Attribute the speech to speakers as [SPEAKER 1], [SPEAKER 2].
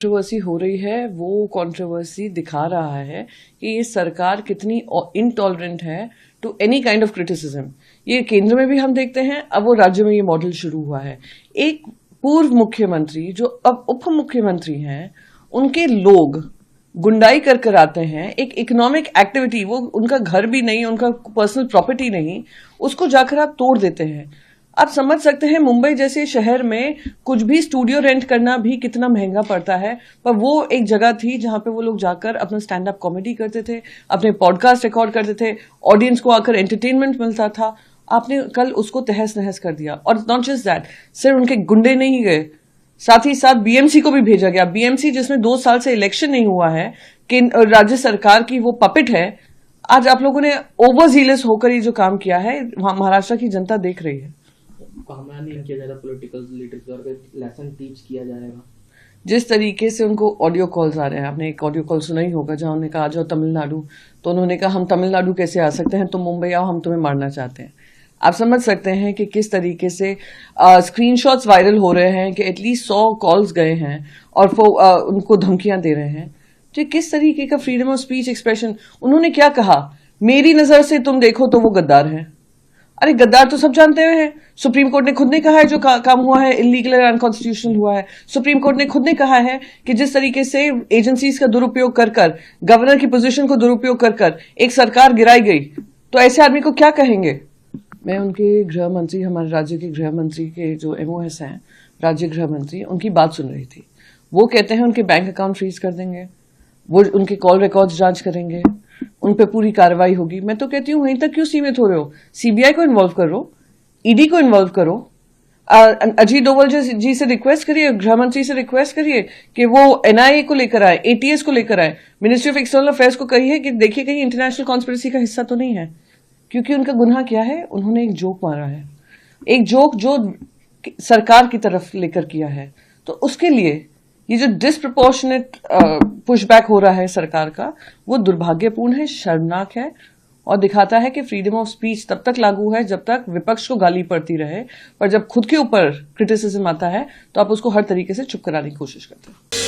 [SPEAKER 1] Controversy हो रही है वो कंट्रोवर्सी दिखा रहा है कि ये सरकार कितनी इनटॉलरेंट है to any kind of criticism. ये केंद्र में भी हम देखते हैं, अब वो राज्य में ये मॉडल शुरू हुआ है। एक पूर्व मुख्यमंत्री जो अब उप मुख्यमंत्री हैं, उनके लोग गुंडाई कर कर आते हैं, एक इकोनॉमिक एक्टिविटी, वो उनका घर भी नहीं, उनका पर्सनल प्रॉपर्टी नहीं, उसको जाकर आप तोड़ देते हैं। आप समझ सकते हैं मुंबई जैसे शहर में कुछ भी स्टूडियो रेंट करना भी कितना महंगा पड़ता है, पर वो एक जगह थी जहां पे वो लोग जाकर अपना स्टैंड अप कॉमेडी करते थे, अपने पॉडकास्ट रिकॉर्ड करते थे, ऑडियंस को आकर एंटरटेनमेंट मिलता था। आपने कल उसको तहस नहस कर दिया। और नॉट जस्ट दैट, सिर्फ उनके गुंडे नहीं गए, साथ ही साथ बीएमसी को भी भेजा गया। बीएमसी जिसमें 2 साल से इलेक्शन नहीं हुआ है, कि राज्य सरकार की वो पपेट है। आज आप लोगों ने ओवर जीलस होकर ये जो काम किया है, महाराष्ट्र की जनता देख रही है।
[SPEAKER 2] नहीं किया जाएगा, पॉलिटिकल लीडर्स द्वारा लेसन टीच किया जाएगा।
[SPEAKER 1] जिस तरीके से उनको ऑडियो कॉल्स आ रहे हैं, आपने एक ऑडियो कॉल सुना ही होगा जहां उन्होंने कहा आ जाओ तमिलनाडु, तो उन्होंने कहा हम तमिलनाडु कैसे आ सकते हैं, तुम मुंबई आओ, हम तुम्हें मारना चाहते हैं। आप समझ सकते हैं कि किस तरीके से स्क्रीनशॉट्स वायरल हो रहे हैं कि एटलीस्ट 100 कॉल्स गए हैं और वो उनको धमकियां दे रहे हैं। तो किस तरीके का फ्रीडम ऑफ स्पीच एक्सप्रेशन। उन्होंने क्या कहा, मेरी नजर से तुम देखो तो वो गद्दार है। अरे गद्दार तो सब जानते हुए हैं। सुप्रीम कोर्ट ने खुद ने कहा है जो काम हुआ है इलीगल और अनकॉन्स्टिट्यूशनल हुआ है। सुप्रीम कोर्ट ने खुद ने कहा है कि जिस तरीके से एजेंसीज का दुरुपयोग कर कर, गवर्नर की पोजीशन को दुरुपयोग कर कर एक सरकार गिराई गई, तो ऐसे आदमी को क्या कहेंगे। मैं उनके गृह मंत्री, हमारे राज्य के गृह मंत्री के जो एमओएस हैं, राज्य गृह मंत्री, उनकी बात सुन रही थी। वो कहते हैं उनके बैंक अकाउंट फ्रीज कर देंगे, वो उनके कॉल रिकॉर्ड्स जांच करेंगे, उन पे पूरी कार्रवाई होगी। मैं तो कहती हूं वहीं तक क्यों सीमित हो रहे हो, सीबीआई को इन्वॉल्व करो, ईडी को इन्वॉल्व करो। अजीत डोभाल जी से रिक्वेस्ट करिए, गृह मंत्री से रिक्वेस्ट करिए कि वो एनआईए को लेकर आए, एटीएस को लेकर आए, मिनिस्ट्री ऑफ एक्सटर्नल अफेयर्स को कहिए कि देखिए कहीं इंटरनेशनल कॉन्स्पिरेसी का हिस्सा तो नहीं है। क्योंकि उनका गुनाह क्या है, उन्होंने एक जोक मारा है, एक जोक जो सरकार की तरफ लेकर किया है। तो उसके लिए ये जो डिसप्रपोर्शनेट पुशबैक हो रहा है सरकार का, वो दुर्भाग्यपूर्ण है, शर्मनाक है और दिखाता है कि फ्रीडम ऑफ स्पीच तब तक लागू है जब तक विपक्ष को गाली पड़ती रहे, पर जब खुद के ऊपर क्रिटिसिज्म आता है तो आप उसको हर तरीके से चुप कराने की कोशिश करते हैं।